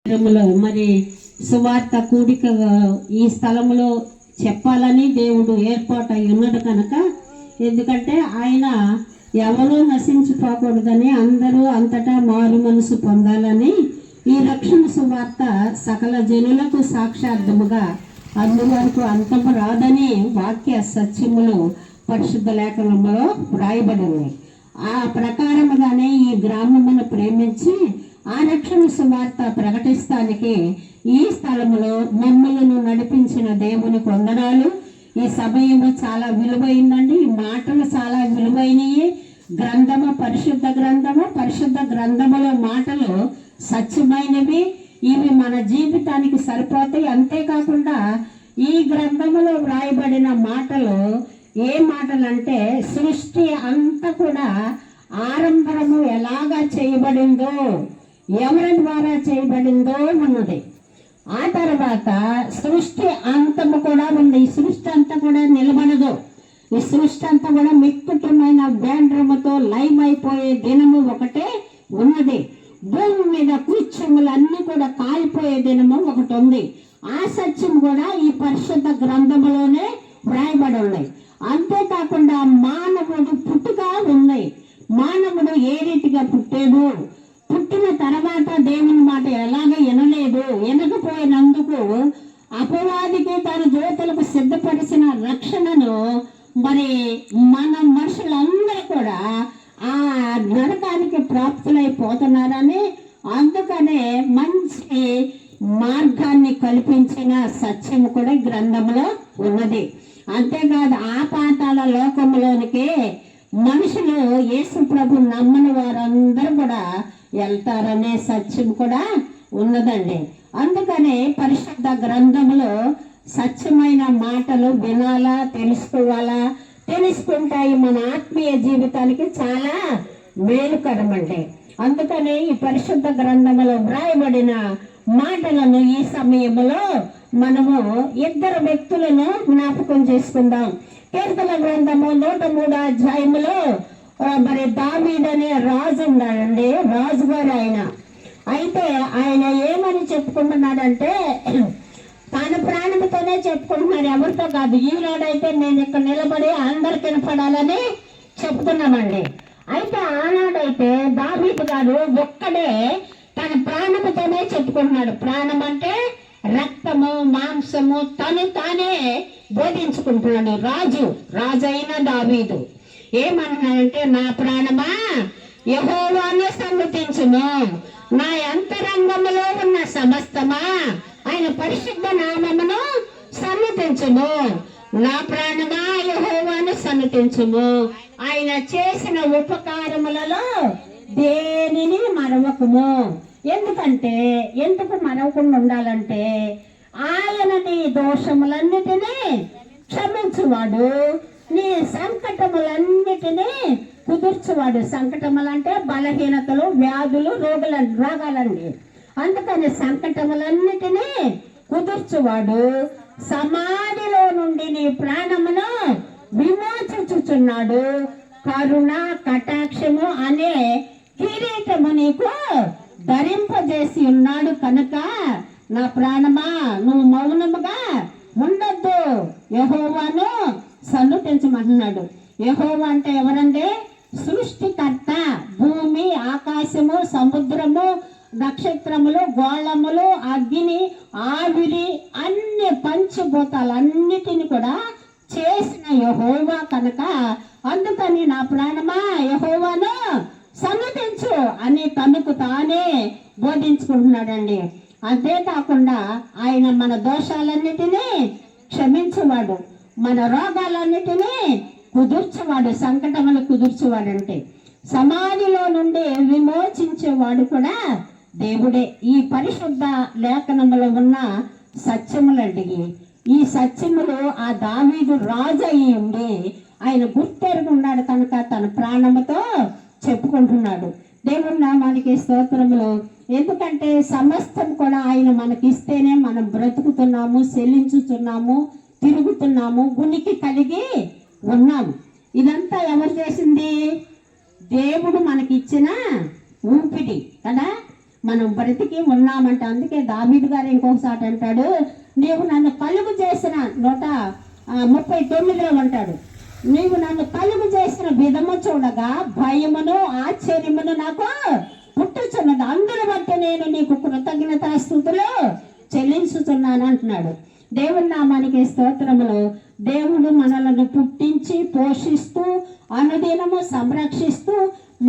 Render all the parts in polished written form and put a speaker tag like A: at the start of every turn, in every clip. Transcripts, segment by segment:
A: మరి సువార్త కూడిక ఈ స్థలంలో చెప్పాలని దేవుడు ఏర్పాటు అయి ఉన్నాడు కనుక, ఎందుకంటే ఆయన ఎవరూ నశించిపోకూడదని, అందరూ అంతటా మారు మనసు పొందాలని ఈ రక్షణ సువార్త సకల జనులకు సాక్షార్థముగా అందువరకు అంతము రాదని వాక్య సత్యములు పరిశుద్ధ లేఖనంలో వ్రాయబడింది. ఆ ప్రకారముగానే ఈ గ్రామమును ప్రేమించి ఆ రక్షణ సువార్త ప్రకటిస్తానికి ఈ స్థలములో మమ్మలను నడిపించిన దేవుని వందనాలు. ఈ సమయము చాలా విలువైందండి. ఈ మాటలు చాలా విలువైనవి. గ్రంథము పరిశుద్ధ గ్రంథములో మాటలు సత్యమైనవి. ఇవి మన జీవితానికి సరిపోతాయి. అంతేకాకుండా ఈ గ్రంథములో వ్రాయబడిన మాటలు ఏ మాటలు అంటే, సృష్టి అంతా కూడా ఆరంభము ఎలాగా చేయబడిందో, ఎవరి ద్వారా చేయబడిందో ఉన్నది. ఆ తర్వాత సృష్టి అంతము కూడా ఉంది. ఈ సృష్టి అంతా కూడా నిలబడదు. ఈ సృష్టి అంతా కూడా మిక్కుటమైన వేండ్రముతో లయమైపోయే దినము ఒకటే ఉన్నది. భూమి మీద కృత్యములన్నీ కూడా కాలిపోయే దినము ఒకటి ఉంది. ఆ సత్యం కూడా ఈ పరిశుద్ధ గ్రంథములోనే వ్రాయబడి ఉన్నాయి. అంతేకాకుండా మానవుడు పుట్టుక ఉన్నాయి. మానవుడు ఏ రీతిగా పుట్టాడు, పుట్టిన తర్వాత దేవుని మాట ఎలాగ వినలేదు, వినకపోయినందుకు అపవాదికి తన జ్యోతులకు సిద్ధపరిచిన రక్షణను మరి మన మనుషులందరూ కూడా ఆ నరకానికి ప్రాప్తులైపోతున్నారని, అందుకనే మంచి మార్గాన్ని కల్పించిన సత్యము కూడా గ్రంథంలో ఉన్నది. అంతేకాదు ఆ పాతాళ లోకంలోనికి మనుషులు యేసు ప్రభు నమ్మని వారందరూ కూడా వెళ్తారనే సత్యం కూడా ఉన్నదండి. అందుకనే పరిశుద్ధ గ్రంథంలో సత్యమైన మాటలు వినాలా, తెలుసుకోవాలా. తెలుసుకుంటాయి మన ఆత్మీయ జీవితానికి చాలా మేలుకరమండి. అందుకనే ఈ పరిశుద్ధ గ్రంథంలో వ్రాయబడిన మాటలను ఈ సమయంలో మనము ఇద్దరు వ్యక్తులను జ్ఞాపకం చేసుకుందాం. కీర్తన గ్రంథము 103వ అధ్యాయములో మరి దావీదు అనే రాజు ఉన్నాడండి. రాజుగారు ఆయన. అయితే ఆయన ఏమని చెప్పుకుంటున్నాడంటే, తన ప్రాణంతోనే చెప్పుకుంటున్నాడు, ఎవరితో కాదు. ఈనాడైతే నేను ఇక్కడ నిలబడి అందరికి వినపడాలని చెప్తున్నామండి. అయితే ఆనాడైతే దావీదు గారు ఒక్కడే తన ప్రాణముతోనే చెప్పుకుంటున్నాడు. ప్రాణం అంటే రక్తము మాంసము తను తానే బోధించుకుంటున్నాడు. రాజు అయిన దావీదు ఏమన్నాడంటే, నా ప్రాణమా యెహోవాను సన్నుతించుము, నా అంతరంగములో ఉన్న సమస్తమా ఆయన పరిశుద్ధ నామమును సన్నుతించుము. నా ప్రాణమా యెహోవాను సన్నుతించుము, ఆయన చేసిన ఉపకారములలో దేనిని మరవకుము. ఎందుకు మరవకుండా ఉండాలంటే, ఆయన నీ దోషములన్నిటినీ క్షమించువాడు, నీ సంకటములన్నిటినీ కుదుర్చువాడు. సంకటములంటే బలహీనతలు, వ్యాధులు, రోగాలండి. అందుకని సంకటములన్నిటినీ కుదుర్చువాడు, సమాధిలో నుండి నీ ప్రాణమును విమోచించుచున్నాడు, కరుణ కటాక్షము అనే కిరీటము నీకు ధరింపజేసి ఉన్నాడు. కనుక నా ప్రాణమా నువ్వు మౌనముగా ఉండొద్దు, యెహోవాను సన్నుతించమంటున్నాడు. యెహోవా అంటే ఎవరంటే, సృష్టికర్త. భూమి, ఆకాశము, సముద్రము, నక్షత్రములు, గోళములు, అగ్ని, ఆవిరి అన్ని పంచభూతాలన్నిటిని కూడా చేసిన యెహోవా కనుక, అందుకని నా ప్రాణమా యెహోవాను సన్నుతించు అని తనకు తానే బోధించుకుంటున్నాడండి. అంతేకాకుండా ఆయన మన దోషాలన్నిటినీ క్షమించేవాడు, మన రోగాలన్నిటినీ కుదుర్చేవాడు. సంకటములు కుదుర్చేవాడంటే సమాధిలో నుండి విమోచించేవాడు కూడా దేవుడే. ఈ పరిశుద్ధ లేఖనములో ఉన్న సత్యములండి. ఈ సత్యములు ఆ దావీదు రాజు అయి ఉండి ఆయన గుర్తెరుగున్నాడు కనుక తన ప్రాణముతో చెప్పుకుంటున్నాడు. దేవుని నామానికి స్తోత్రములు. ఎందుకంటే సమస్తం కూడా ఆయన మనకిస్తేనే మనం బ్రతుకుతున్నాము, చెల్లించుతున్నాము, తిరుగుతున్నాము, ఉనికి కలిగి ఉన్నాము. ఇదంతా ఎవరు చేసింది? దేవుడు మనకిచ్చిన ఊపిరి కదా. మనం బ్రతికి ఉన్నామంట. అందుకే దావీదు గారు ఇంకొకసారి అంటాడు, నీవు నన్ను కలుగు చేసిన 139లో అంటాడు, నీవు నన్ను కలుగు చేసిన విధము చూడగా భయమును ఆశ్చర్యమును నాకు పుట్టుచున్నది, అందును బట్టి నేను నీకు కృతజ్ఞతాస్తుతులు చెల్లించుతున్నాను అంటున్నాడు. దేవుని నామానికి స్తోత్రములు. దేవుడు మనలను పుట్టించి పోషిస్తూ అనుదినము సంరక్షిస్తూ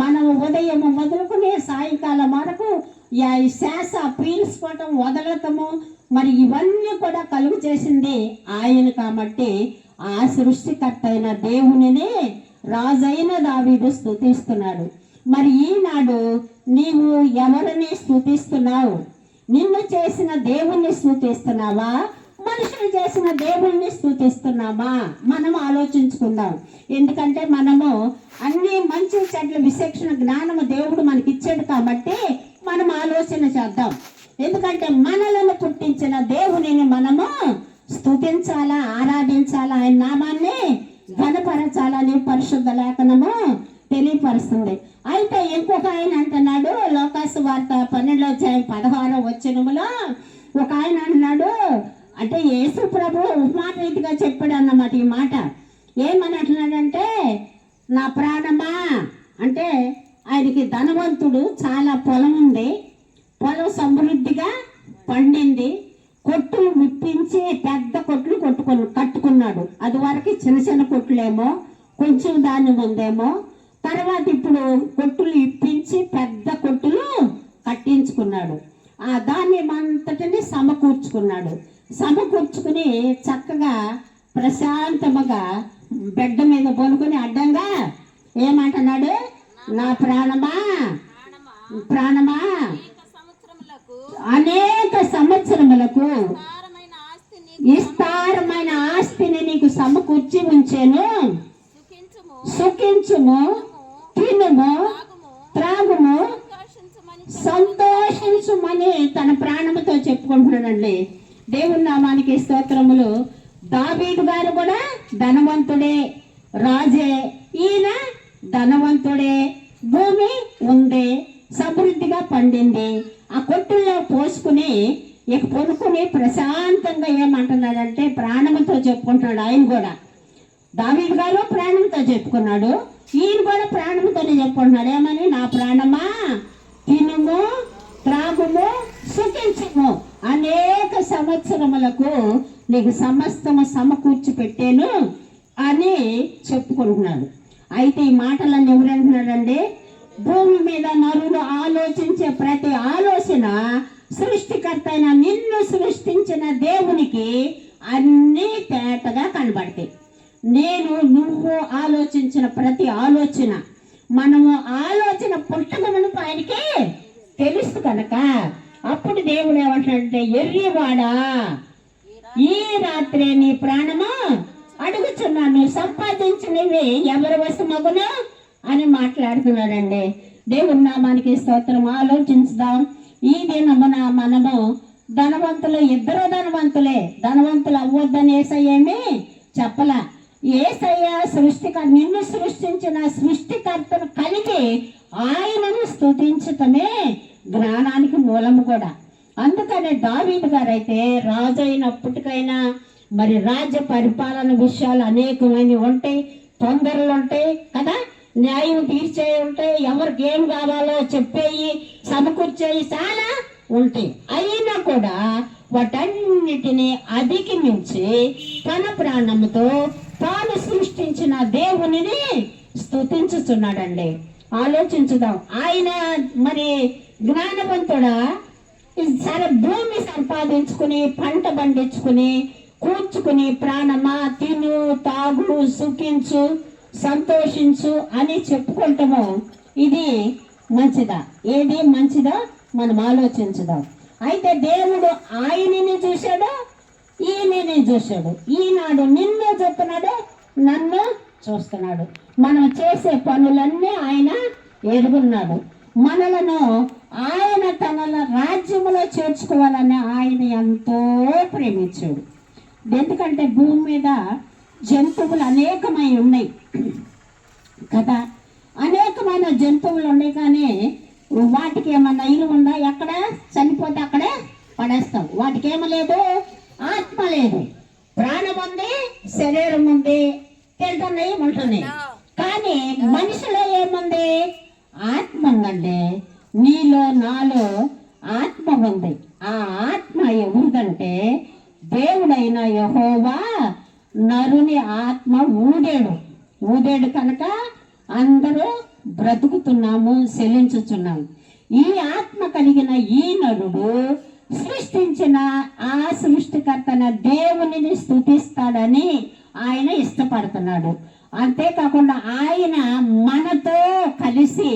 A: మనం ఉదయం మొదలుకుని సాయంకాలం వరకు ఈ శ్వాస పీల్చుకోవటం వదలటము మరి ఇవన్నీ కూడా కలుగు చేసింది ఆయన. కాబట్టి ఆ సృష్టికర్త అయిన దేవునిని రాజైన దావీదు స్తుతిస్తున్నాడు. మరి ఈనాడు నీవు ఎవరిని స్తుతిస్తున్నావు? నిన్ను చేసిన దేవుణ్ణి స్తుతిస్తున్నావా, మనుషులు చేసిన దేవుణ్ణి స్తుతిస్తున్నామా? మనం ఆలోచించుకుందాం. ఎందుకంటే మనము అన్ని మంచి చెడ్ల విచక్షణ జ్ఞానము దేవుడు మనకి ఇచ్చాడు కాబట్టి మనం ఆలోచన చేద్దాం. ఎందుకంటే మనలను పుట్టించిన దేవునిని మనము స్తుతించాలా, ఆరాధించాలా, ఆయన నామాన్ని ఘనపరచాలని పరిశుద్ధ లేఖనము తెలియపరుస్తుంది. అయితే ఇంకొక ఆయన అంటున్నాడు, లోకాసు వార్త 12:16 ఒక ఆయన అంటున్నాడు, అంటే యేసు ప్రభు ఉపమానరీతిగా చెప్పాడు అన్నమాట ఈ మాట. ఏమని అంటున్నాడంటే, నా ప్రాణమా అంటే ఆయనకి ధనవంతుడు, చాలా పొలం ఉంది, పొలం సమృద్ధిగా పండింది, కొట్టులు విప్పించి పెద్ద కొట్లు కట్టుకున్నాడు. అది వరకు చిన్న చిన్న కొట్లేమో, కొంచెం ధాన్యం ఉందేమో, తర్వాత ఇప్పుడు కొట్టులు ఇప్పించి పెద్ద కొట్టులు కట్టించుకున్నాడు. ఆ ధాన్యం అంతటిని సమకూర్చుకుని చక్కగా ప్రశాంతముగా బెడ్డ మీద పడుకుని అడ్డంగా ఏమంటున్నాడు, నా ప్రాణమా అనేక సంవత్సరములకు విస్తారమైన ఆస్తిని నీకు సమకూర్చి ఉంచాను, సుఖించుము, తినుము, త్రాగుము, సంతోషించుమని తన ప్రాణముతో చెప్పుకుంటున్నాడండి. దేవుని నామానికి స్తోత్రములు. దావీదు గారు కూడా ధనవంతుడే, రాజే. ఈయన ధనవంతుడే, భూమి ఉంది, సమృద్ధిగా పండింది. ఆ కొట్టుల్లో పోసుకుని ఇక పొనుకుని ప్రశాంతంగా ఏమంటున్నాడంటే ప్రాణముతో చెప్పుకుంటున్నాడు. ఆయన కూడా దావీదు గారు ప్రాణంతో చెప్పుకున్నాడు, ఈయన కూడా ప్రాణంతోనే చెప్పుకుంటున్నాడు. ఏమని, నా ప్రాణమా తినుము, త్రాగుము, సుఖించుము, అనేక సంవత్సరములకు నీకు సమస్తము సమకూర్చి పెట్టాను అని చెప్పుకుంటున్నాడు. అయితే ఈ మాటలన్నీ ఎవరంటున్నాడండి? భూమి మీద నరులు ఆలోచించే ప్రతి ఆలోచన సృష్టికర్త అయిన నిన్ను సృష్టించిన దేవునికి అన్నీ తేటగా కనబడతాయి. నువ్వు ఆలోచించిన ప్రతి ఆలోచన, మనము ఆలోచన పుట్టకమును ఆయనకి తెలుసు కనుక అప్పుడు దేవుడు ఏమంటాడంటే, ఎర్రివాడా ఈ రాత్రే నీ ప్రాణము అడుగుచున్నాను, సంపాదించినవి ఎవరి వశమగును అని మాట్లాడుతున్నాడండి. దేవుని నామానికి స్తోత్రం. ఆలోచించుదాం. ఈ దినమున మనము ఇద్దరు ధనవంతులు అవ్వద్దని యేసయ్య ఏమీ చెప్పలా. యేసయ్య నిన్ను సృష్టించిన సృష్టికర్తను కలిగి ఆయనను స్తుతించటమే జ్ఞానానికి మూలము కూడా. అందుకనే దావీదు గారైతే రాజు అయినప్పటికైనా మరి రాజ్య పరిపాలన విషయాలు అనేకమైనవి ఉంటాయి, తొందరలు ఉంటాయి కదా, న్యాయం తీర్చే ఉంటాయి, ఎవరికి ఏం కావాలో చెప్పేయి, సమకూర్చేయి చాలా ఉంటాయి. అయినా కూడా వాటన్నిటినీ అధిగమించి తన ప్రాణముతో తాను సృష్టించిన దేవునిని స్తుతించుతున్నాడండి. ఆలోచించుదాం. ఆయన మరి జ్ఞానవంతుడా, సరే భూమి సంపాదించుకుని పంట పండించుకుని కూర్చుకుని ప్రాణమా తిను, తాగు, సుఖించు, సంతోషించు అని చెప్పుకుంటాము. ఇది మంచిదా? ఏది మంచిదా మనం ఆలోచించుదాం. అయితే దేవుడు ఆయనని చూశాడు, ఈయనని చూశాడు. ఈనాడు నిన్ను చూస్తున్నాడు, నన్ను చూస్తున్నాడు. మనం చేసే పనులన్నీ ఆయన ఎరుగున్నాడు. మనలను ఆయన తన రాజ్యములో చేర్చుకోవాలని ఆయన ఎంతో ప్రేమించాడు. ఎందుకంటే భూమి మీద జంతువులు అనేకమై ఉన్నాయి కదా, అనేకమైన జంతువులు ఉన్నాయి. కానీ వాటికి ఏమన్నా ఇల్లు ఉందా? ఎక్కడ చనిపోతే అక్కడే పడేస్తాం. వాటికి ఏమీ లేదు, ఆత్మ లేదు. ప్రాణం ఉంది, శరీరం ఉంది, తింటున్నాయి, ఉంటున్నాయి. కానీ మనిషిలో ఏముంది? ఆత్మ ఉందండి. నీలో నాలో ఆత్మ ఉంది. ఆ ఆత్మ ఎవరిదంటే దేవుడైన యెహోవా నరుని ఆత్మ ఊదాడు కనుక అందరూ బ్రతుకుతున్నాము, చెల్లించుచున్నాము. ఈ ఆత్మ కలిగిన ఈ నరుడు సృష్టించిన ఆ సృష్టికర్తన దేవునిని స్తుతిస్తాడని ఆయన ఇష్టపడుతున్నాడు. అంతేకాకుండా ఆయన మనతో కలిసి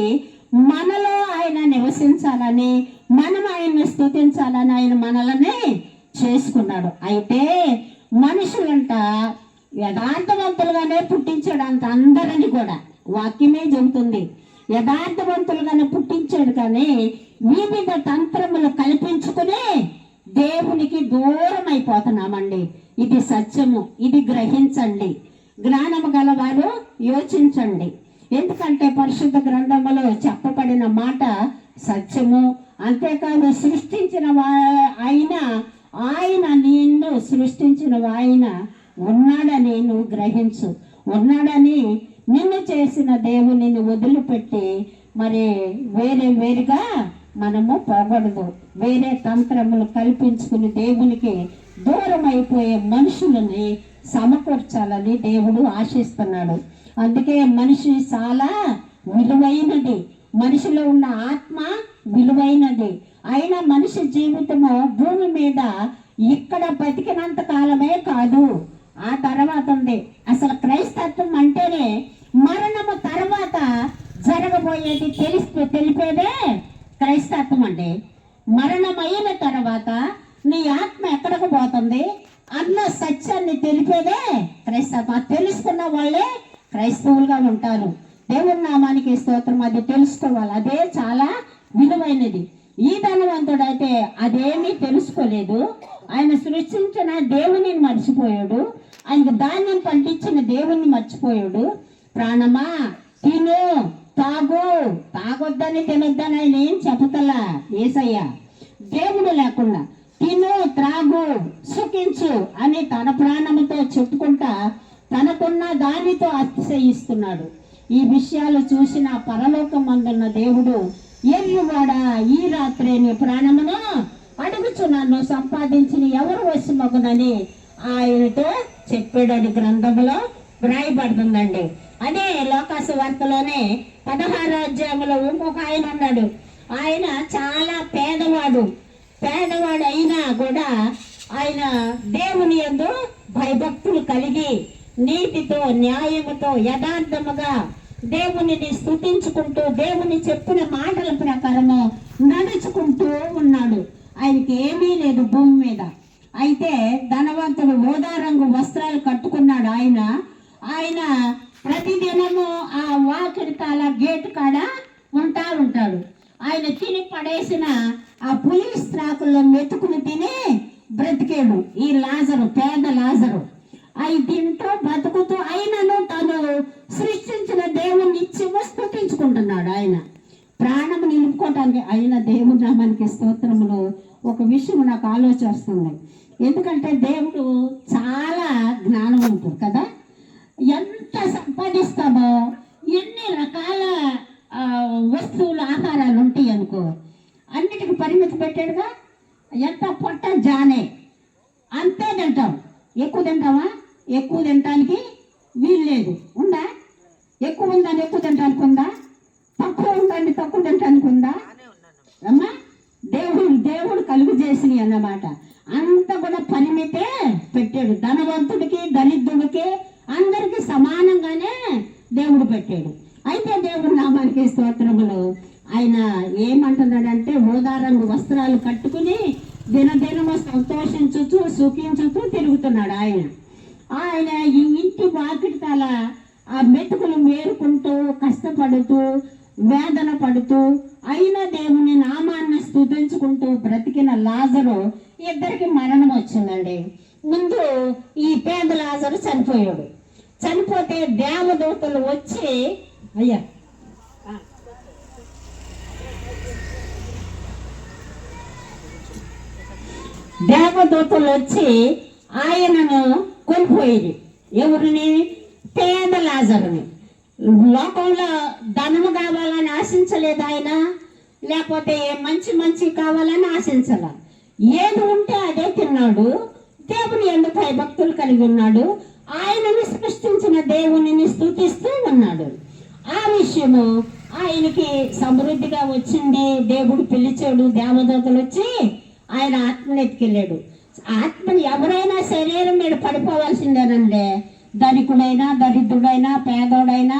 A: మనలో ఆయన నివసించాలని, మనం ఆయన్ని స్తుతించాలని ఆయన మనల్ని చేసుకున్నాడు. అయితే మనుషులంట యథార్థవంతులుగానే పుట్టించాడు అంత అందరిని కూడా. వాక్యమే చెబుతుంది, యథార్థవంతులుగానే పుట్టించాడు. కానీ వివిధ తంత్రములు కల్పించుకుని దేవునికి దూరం అయిపోతున్నామండి. ఇది సత్యము, ఇది గ్రహించండి. జ్ఞానము గలవారు యోచించండి. ఎందుకంటే పరిశుద్ధ గ్రంథములో చెప్పబడిన మాట సత్యము. అంతేకాదు సృష్టించిన ఆయన నిన్ను సృష్టించిన ఆయన ఉన్నాడని నువ్వు గ్రహించు. ఉన్నాడని నిన్ను చేసిన దేవునిని వదిలిపెట్టి మరి వేరుగా మనము పోకూడదు. వేరే తంత్రములు కల్పించుకుని దేవునికి దూరం అయిపోయే మనుషులని సమకూర్చాలని దేవుడు ఆశిస్తున్నాడు. అందుకే మనిషి చాలా విలువైనది. మనిషిలో ఉన్న ఆత్మ విలువైనది. అయినా మనిషి జీవితము భూమి మీద ఇక్కడ బతికినంత కాలమే కాదు, ఆ తర్వాత ఉంది. అసలు క్రైస్తత్వం అంటేనే మరణము తర్వాత జరగబోయేది తెలిపేదే క్రైస్తత్వం అండి. మరణం అయిన తర్వాత నీ ఆత్మ ఎక్కడికి పోతుంది అన్న సత్యాన్ని తెలిపేదే క్రైస్తత్వం. తెలుసుకున్న వాళ్ళే క్రైస్తవులుగా ఉంటారు. దేవుని నామానికి స్తోత్రం. అది తెలుసుకోవాలి, అదే చాలా విలువైనది. ఈ ధనవంతుడైతే అదేమీ తెలుసుకోలేదు. ఆయన సృష్టించిన దేవుని మర్చిపోయాడు. ఆయనకు ధాన్యం పండించిన దేవుణ్ణి మర్చిపోయాడు. ప్రాణమా తిను, తాగొద్దని తినొద్దని ఆయన ఏం చెబుతలా యేసయ్య. దేవుడు లేకుండా తిను, త్రాగు, సుఖించు అని తన ప్రాణముతో చెప్పుకుంటా తనకున్న దానితో అతిశయిస్తున్నాడు. ఈ విషయాలు చూసిన పరలోకం అందున్న దేవుడు, ఎల్లువాడా ఈ రాత్రి నీ ప్రాణమును అడుగుచు నన్ను సంపాదించిన ఎవరు వశమగునని ఆయనతో చెప్పాడని గ్రంథంలో వ్రాయబడుతుందండి. అదే లోకాసు వార్తలోనే 16వ అధ్యాయంలో ఇంకొక ఆయన ఉన్నాడు. ఆయన చాలా పేదవాడు అయినా కూడా ఆయన దేవుని యందు భయభక్తులు కలిగి నీతితో, న్యాయముతో, యథార్థముగా దేవునిని స్తుతించుకుంటూ దేవుని చెప్పిన మాటల ప్రకారము నడుచుకుంటూ ఉన్నాడు. ఆయనకి ఏమీ లేదు భూమి మీద. అయితే ధనవంతుడు ఊదా రంగు వస్త్రాలు కట్టుకున్నాడు. ఆయన ప్రతిదినము ఆ వాకిలి కాడ, గేటు కాడ ఉంటాడు. ఆయన తిని పడేసిన ఆ పులిస్ త్రాకుల్లో మెతుకులు తిని బ్రతికేడు ఈ లాజరు, పేద లాజరు. అవి తింటూ బతుకుతూ ఆయనను తను సృష్టించిన దేవుణ్ణి ఇచ్చి స్తుతించుకుంటున్నాడు. ఆయన ప్రాణం నిలుపుకోవటానికి ఆయన దేవుని నామానికి స్తోత్రములు. ఒక విషయం నాకు ఆలోచన వస్తుంది. ఎందుకంటే దేవుడు చాలా జ్ఞానవంతుడు కదా. ఎంత సంపాదిస్తామో, ఎన్ని రకాల వస్తువులు, ఆహారాలు ఉంటాయి అనుకో, అన్నిటికి పరిమితి పెట్టాడుగా. ఎంత పొట్ట జానే అంతే తింటాం. ఎక్కువ తింటావా? ఎక్కువ తినటానికి వీలు లేదు. ఉందా? ఎక్కువ ఉందని ఎక్కువ తినటానికి ఉందా? తక్కువ ఉందని తక్కువ తినటానికి ఉందా? అమ్మా, దేవుడు కలుగు చేసినవి అన్నమాట. అంత కూడా పరిమితే పెట్టాడు. ధనవంతుడికి, దళితుడికి, అందరికి సమానంగానే దేవుడు పెట్టాడు. అయితే దేవుడు నామానికి స్తోత్రములు. ఆయన ఏమంటున్నాడంటే ఊదా రంగు వస్త్రాలు కట్టుకుని దినదినము సంతోషించుతూ సుఖించుతూ తిరుగుతున్నాడు. ఆయన ఈ ఇంటి వాకిటాల ఆ మెతుకులు మేరుకుంటూ కష్టపడుతూ వేదన పడుతూ అయినా దేవుని నామాన్ని స్తుతించుకుంటూ బ్రతికిన లాజరు ఇద్దరికి మరణం వచ్చిందండి. ముందు ఈ పేద లాజరు చనిపోతే దేవదూతలు వచ్చి, అయ్యా దేవదూతలు వచ్చి ఆయనను కొనిపోయింది. ఎవరిని? పేద లాజరుని. లోకంలో ధనము కావాలని ఆశించలేదు ఆయన, లేకపోతే మంచి మంచి కావాలని ఆశించాల. ఏది ఉంటే అదే తిన్నాడు. దేవుని యందు భయభక్తులు కలిగి ఉన్నాడు. ఆయనను సృష్టించిన దేవునిని స్తుతిస్తూ ఉన్నాడు. ఆ విషయము ఆయనకి సమృద్ధిగా వచ్చింది. దేవుడు పిలిచాడు, దేవదూతలు వచ్చి ఆయన ఆత్మను ఎత్తుకెళ్ళాడు. ఆత్మని ఎవరైనా శరీరం మీద పడిపోవాల్సిందేనండి. ధనికుడైనా, దరిద్రుడైనా, పేదోడైనా,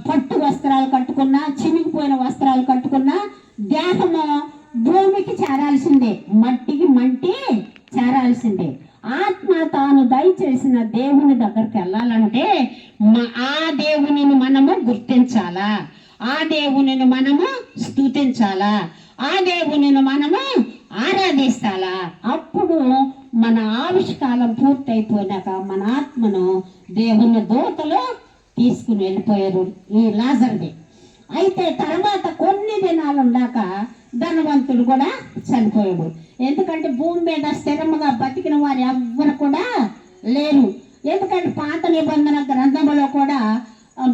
A: పట్టు వస్త్రాలు కట్టుకున్నా, చినిగిపోయిన వస్త్రాలు కట్టుకున్నా, దేహము భూమికి చేరాల్సిందే, మట్టికి మంటి చేరాల్సిందే. ఆత్మ తాను దయచేసిన దేవుని దగ్గరికి వెళ్ళాలంటే ఆ దేవునిని మనము గుర్తించాలా, ఆ దేవునిని మనము స్తుతించాలా, ఆ దేవునిని మనము ఆరాధిస్తాలా. అప్పుడు మన ఆవిష్కాలం పూర్తయిపోయినాక మన ఆత్మను దేవుని దూతలు తీసుకుని వెళ్ళిపోయారు ఈ లాజరుని. అయితే తర్వాత కొన్ని దినాలు ఉన్నాక ధనవంతుడు కూడా చనిపోయాడు. ఎందుకంటే భూమి మీద స్థిరముగా బతికిన వారు ఎవ్వరు కూడా లేరు. ఎందుకంటే పాత నిబంధన గ్రంథంలో కూడా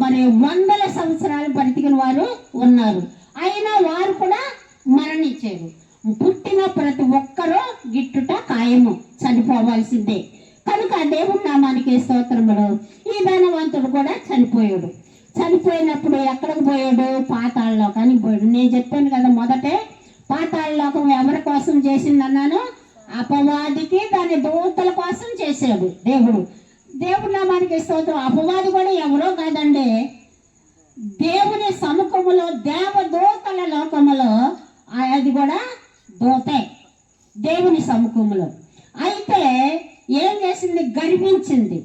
A: మరి 100 సంవత్సరాలు బ్రతికిన వారు ఉన్నారు. అయినా వారు కూడా మరణించారు. పుట్టిన ప్రతి ఒక్కరూ గిట్టుట ఖాయము, చనిపోవాల్సిందే. కనుక దేవుని నామానికి స్తోత్రములు. ఈ ధనవంతుడు కూడా చనిపోయాడు. చనిపోయినప్పుడు ఎక్కడికి పోయాడు? పాతాళలోకానికి పోయాడు. నేను చెప్పాను కదా మొదటే, పాతాళలోకం ఎవరి కోసం చేసింది అన్నాను? అపవాదికి దాని దూతల కోసం చేశాడు దేవుడు. దేవుడి నామానికి స్తోత్రం. అపవాది కూడా ఎవరో కాదండి, దేవుని సముఖములో దేవదూతల లోకములో అది కూడా దూతే దేవుని సముఖములో. అయితే ఏం చేసింది? గర్వించింది.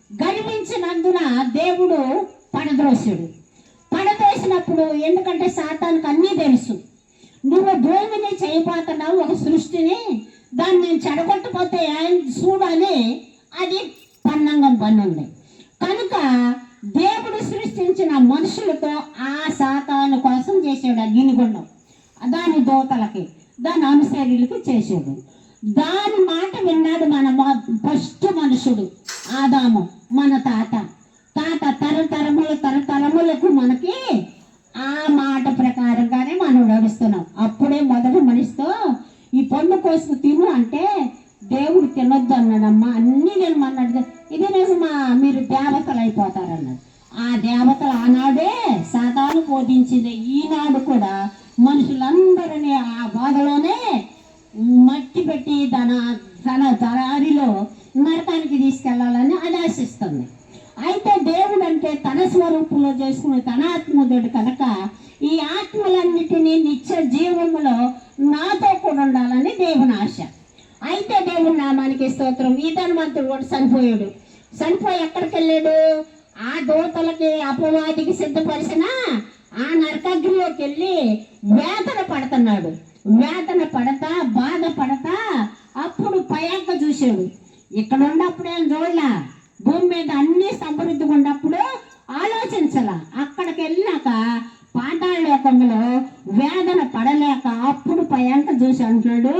A: గర్వించినందున దేవుడు పడద్రోసాడు. పడద్రోసినప్పుడు, ఎందుకంటే సాతానుకు అన్నీ తెలుసు, నువ్వు భూమిని చేయబోతున్నావు, ఒక సృష్టిని, దాన్ని నేను చెడగొట్టకపోతే చూడాలి, అది పన్నంగం పన్నుంది. కనుక దేవుడు సృష్టించిన మనుషులతో ఆ సాతాను కోసం చేసాడు అగ్నిగుండం, దాని దూతలకి, దాని అనుసరులకి చేసాడు. దాని మాట విన్నాడు మన ఫస్ట్ మనుషుడు ఆదాము, మన తాత తరతరములకు మనకి ఆ మాట ప్రకారంగానే మనం నడుస్తున్నాం. అప్పుడే మొదటి మనిషితో ఈ పండు కోసుకు తిను అంటే దేవుడు తినొద్దు అన్నాడమ్మా, అన్నీ తినమన్నాడు. ఇది నిజమా? మీరు దేవతలు అయిపోతారన్నాడు. ఆ దేవతలు ఆనాడే సాతాను బోధించింది. ఈనాడు కూడా మనుషులందరినీ ఆ బాధలోనే మట్టి పెట్టి తన దారిలో నరకానికి తీసుకెళ్లాలని అది ఆశిస్తుంది. అయితే దేవుడు అంటే తన స్వరూపంలో చేసుకునే తన ఆత్మదేవుడు కనుక ఈ ఆత్మలన్నిటినీ నిత్య జీవములో నాతో కూడా ఉండాలని దేవుని ఆశ. అయితే దేవుని నామానికి స్తోత్రం. ఈ ధనవంతుడు కూడా చనిపోయాడు. చనిపోయి ఎక్కడికి వెళ్ళాడు? ఆ దూతలకి అపవాదికి సిద్ధపరిచిన ఆ నరకగ్నిలోకి వెళ్ళి వేదన పడుతున్నాడు. వేదన పడతా, బాధపడతా అప్పుడు పయాంక చూశాడు. ఇక్కడ ఉన్నప్పుడేం చూడలా, భూమి మీద అన్ని సమృద్ధిగా ఉన్నప్పుడు ఆలోచించాల. అక్కడికి వెళ్ళాక పాతాళలోకంలో వేదన పడలేక అప్పుడు పయాంక చూసి అంటున్నాడు,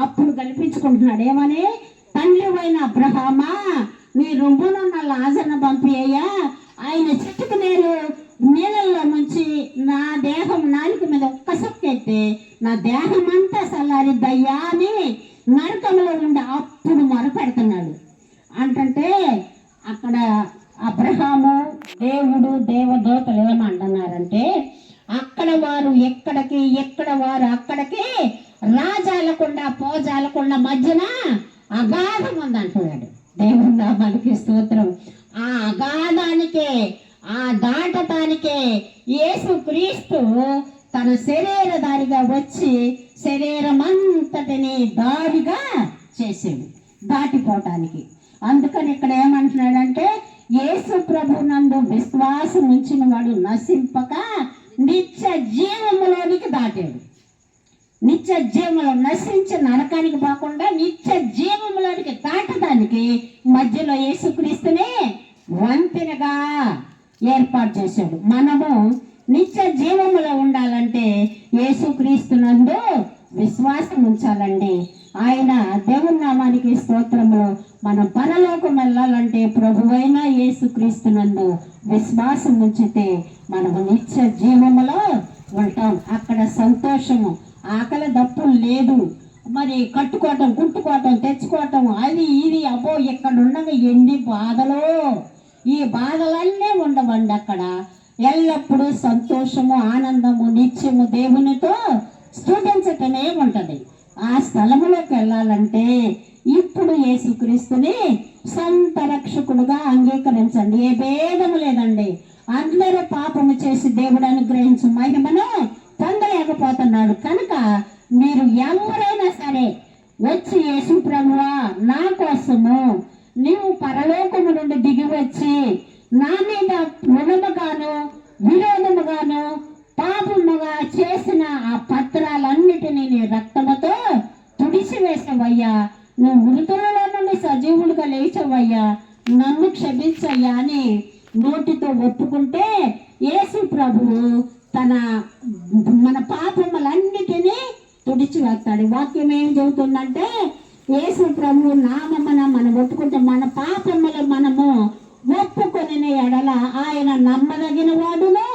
A: అప్పుడు కల్పించుకుంటున్నాడు ఏమని? తండ్రి అయిన అబ్రహామా, నీ రొమ్మునున్న లాజరును పంపియ్యా, ఆయన చెట్టుకు నేను నీళ్ళల్లో ముంచి నా దేహం నాలుక మీద ఒక్క సొక్కెత్తే నా దేహం అంతా చల్లారిద్దయ్యా అని నరకంలో ఉండి అప్పుడు మొరపెడుతున్నాడు. అంటే అక్కడ అబ్రహాము, దేవుడు, దేవదూతలు ఏమంటున్నారంటే, అక్కడ వారు ఎక్కడ వారు అక్కడికి రాజాలకుండా పోజాలకుండా మధ్యన అగాధం ఉందంటున్నాడు. దేవుని నామానికి స్తోత్రం. ఆ అగాధానికే, ఆ దాటటానికే యేసు క్రీస్తు తన శరీరధారిగా వచ్చి శరీరం అంతటిని దారిగా చేసాడు దాటిపోవటానికి. అందుకని ఇక్కడ ఏమంటున్నాడంటే, యేసు ప్రభు నందు విశ్వాసం ఉంచిన వాడు నశింపక నిత్య జీవములోనికి దాటాడు. నిత్య జీవంలో నశించి నరకానికి పోకుండా నిత్య జీవములోనికి దాటడానికి మధ్యలో యేసుక్రీస్తునే వంతెనగా ఏర్పాటు చేశాడు. మనము నిత్య జీవములో ఉండాలంటే యేసుక్రీస్తు నందు విశ్వాసం ఉంచాలండి. ఆయన దేవుని నామానికి స్తోత్రము. మనం పరలోకం వెళ్ళాలంటే ప్రభువైన యేసుక్రీస్తునందు విశ్వాసం ఉంచితే మనము నిత్య జీవములో ఉంటాం. అక్కడ సంతోషము, ఆకలి దప్పులు లేదు. మరి కట్టుకోవటం, కుట్టుకోవటం, తెచ్చుకోవటం, అది ఇది అబ్బో ఇక్కడ ఉండగా ఎన్ని బాధలు. ఈ బాధలన్నీ ఉండవండి. అక్కడ ఎల్లప్పుడూ సంతోషము, ఆనందము, నిత్యము దేవునితో స్తుతించటమే ఉంటది. ఆ స్థలములోకి వెళ్ళాలంటే ఇప్పుడు యేసుక్రీస్తుని సొంత రక్షకుడుగా అంగీకరించండి. ఏ భేదము లేదండి. అందరూ పాపము చేసి దేవుడు అనుగ్రహించు మహిమను పొందలేకపోతున్నాడు. కనుక మీరు ఎవరైనా సరే వచ్చి యేసు ప్రభువా నా కోసము నీవు పరలోకము నుండి దిగి వచ్చి నా మీద రుణముగాను విరోధముగాను పాపముగా చేసిన ఆ పత్రాలన్నిటినీ నీ రక్తముతో తుడిచివేసవయ్యా, నువ్వు మృతులలో నుండి సజీవులుగా లేచవయ్యా, నన్ను క్షమించయ్యా అని నోటితో ఒప్పుకుంటే యేసు ప్రభువు మన పాపములన్నిటినీ తుడిచివేస్తాడు. వాక్యం ఏం చెబుతుందంటే యేసు ప్రభువు నామమున మనం ఒప్పుకుంటే మన పాపములు మనము ఒప్పుకొని ఎడల ఆయన నమ్మదగిన వాడును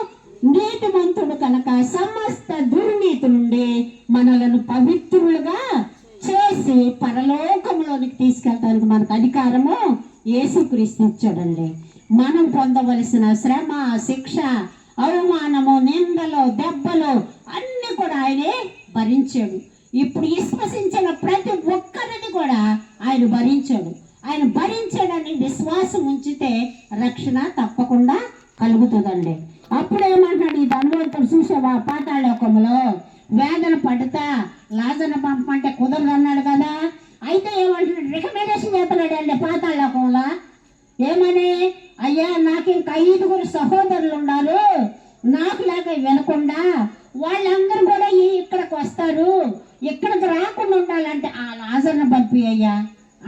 A: నీతిమంతుడు కనుక సమస్త దుర్నీతి నుండి మనలను పవిత్రులుగా చేసి పరలోకంలోనికి తీసుకెళ్ళడానికి మనకు అధికారము యేసుక్రీస్తు ఇచ్చాడండి. మనం పొందవలసిన శ్రమ, శిక్ష, అవమానము, నిందలు, దెబ్బలు అన్ని కూడా ఆయనే భరించాడు. ఇప్పుడు విశ్వసించిన ప్రతి ఒక్కరిని కూడా ఆయన భరించాడు. ఆయన భరించాడని విశ్వాసం ఉంచితే రక్షణ తప్పకుండా కలుగుతుందండి. అప్పుడేమంటాడు ఈ ధనవంతుడు, చూసావా పాతాళలోకంలో వేదన పడతా లాజర్ను పంపమంటే కుదరదు అన్నాడు కదా. అయితే ఏమంటున్నాడు, రికమెండేషన్ చేస్తున్నాడు అండి పాతాళలోకంలో. ఏమని, అయ్యా నాకు ఇంకా 5 సహోదరులు ఉన్నారు, నాకు లేక వినకుండా వాళ్ళందరూ కూడా ఇక్కడికి వస్తారు, ఇక్కడికి రాకుండా ఉండాలంటే ఆ లాజర్ను పంపి అయ్యా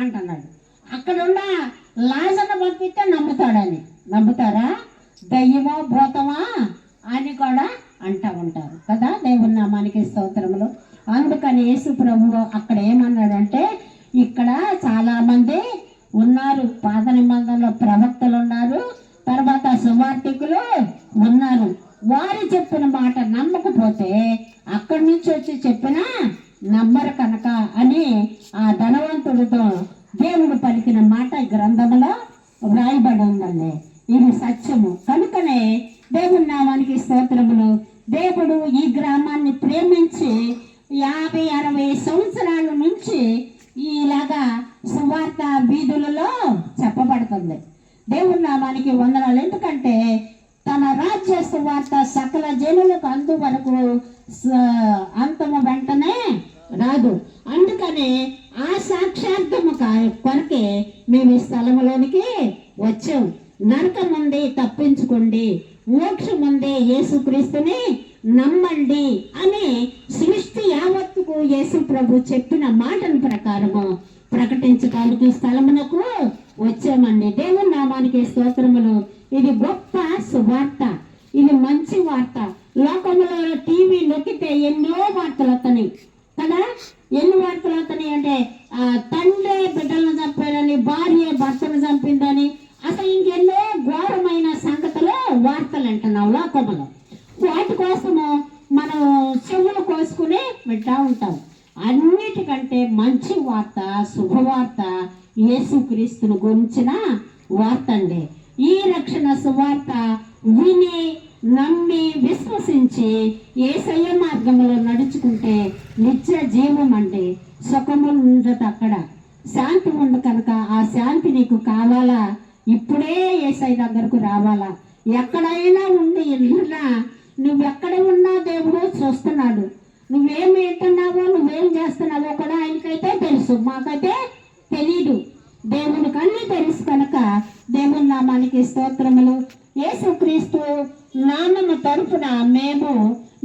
A: అంటున్నాడు. అక్కడున్న లాజర్ను పంపిస్తే నమ్ముతాడని. నమ్ముతారా? దయ్యమా భూతమా అని కూడా అంటూ ఉంటారు కదా. దేవుని నామానికి స్తోత్రములు. అందుకని యేసు ప్రభువు అక్కడ ఏమన్నాడంటే, ఇక్కడ చాలా మంది ఉన్నారు, పాత నిబంధనలో ప్రవక్తలు ఉన్నారు, తర్వాత సువార్తికులు ఉన్నారు. వారు చెప్పిన మాట నమ్మకపోతే అక్కడి నుంచి వచ్చి చెప్పినా నమ్మరు కనుక అని ఆ ధనవంతుడితో దేవుడు పలికిన మాట గ్రంథంలో వ్రాయబడి ఉందండి. ఇది సత్యము. కనుకనే దేవుని నామానికి స్తోత్రములు. దేవుడు ఈ గ్రామాన్ని ప్రేమించి 50-60 సంవత్సరాల నుంచి ఇలాగా సువార్త వీధులలో చెప్పబడుతుంది. దేవుని నామానికి వందనాలు. ఎందుకంటే తన రాజ్య సువార్త సకల జనులకు అందు వరకు అంతము వెంటనే రాదు. అందుకనే ఆ సాక్షార్థము కొరకే మేము ఈ స్థలంలోనికి వచ్చాం. నరకం ఉంది తప్పించుకోండి, మోక్షం ఉంది యేసుక్రీస్తుని నమ్మండి అని సృష్టి యావత్తుకు యేసు ప్రభు చెప్పిన మాటల ప్రకారము ప్రకటించడానికి స్థలమునకు వచ్చామండి. దేవుని నామానికి స్తోత్రములు. ఇది గొప్ప సువార్త, ఇది మంచి వార్త. లోకంలో టీవీ నొక్కితే ఎన్నో వార్తలు వస్తున్నాయి కదా. ఎన్ని వార్తలు వస్తున్నాయి అంటే తండ్రి బిడ్డలను చంపాడని, భార్య భర్తను చంపిందని, అసలు ఇంకెన్నో ఘోరమైన సంగతులు వార్తలు అంటున్నాం లోకంలో. వాటి కోసము మనం చెవులు కోసుకుని వింటా ఉంటాం. అన్నిటికంటే మంచి వార్త, శుభవార్త యేసుక్రీస్తును గురించిన వార్త అండి. ఈ రక్షణ సువార్త విని నమ్మి విశ్వసించి యేసయ్య మార్గంలో నడుచుకుంటే నిత్య జీవం అంటే సుఖము ఉండదు, అక్కడ శాంతి ఉంది. కనుక ఆ శాంతి నీకు కావాలా, ఇప్పుడే యేసయ్య దగ్గరకు రావాలా. ఎక్కడైనా ఉండి ఇల్లున్నా, నువ్వెక్కడ ఉన్నా దేవుడు చూస్తున్నాడు. నువ్వేం వింటున్నావో, నువ్వేం చేస్తున్నావో కూడా ఆయనకైతే తెలుసు, మాకైతే తెలీదు. దేవునికి అన్ని తెలుసు. కనుక దేవుని నామానికి స్తోత్రములు. యేసుక్రీస్తు నామము తరపున మేము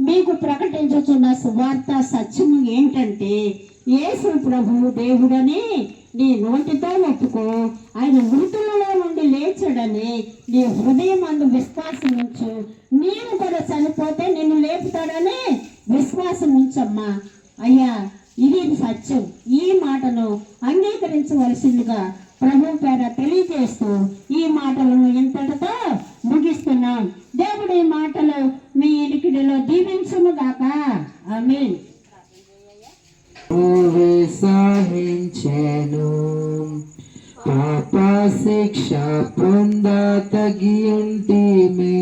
A: మీకు ప్రకటించుచున్న సువార్త సత్యము ఏంటంటే, యేసు ప్రభువు దేవుడని నీ నోటితో ఒప్పుకో, ఆయన మృతులలో నుండి లేచాడని నీ హృదయం అందు విశ్వాసం ఉంచు, నీవు కూడా చనిపోతే నిన్ను లేపుతాడని విశ్వాసం ఉంచమ్మా. అయ్యా ఇది సత్యం. ఈ మాటను అంగీకరించవలసిందిగా ప్రభు పేర తెలియజేస్తూ ఈ మాటలను ఇంతటితో ముగిస్తున్నాం. దేవుడి మాటలు మీ ఇనికిడిలో దీవించునుగాక. ఆమేన్.
B: సహించెను పాప శిక్ష పొంద తగి ఉంటిమి.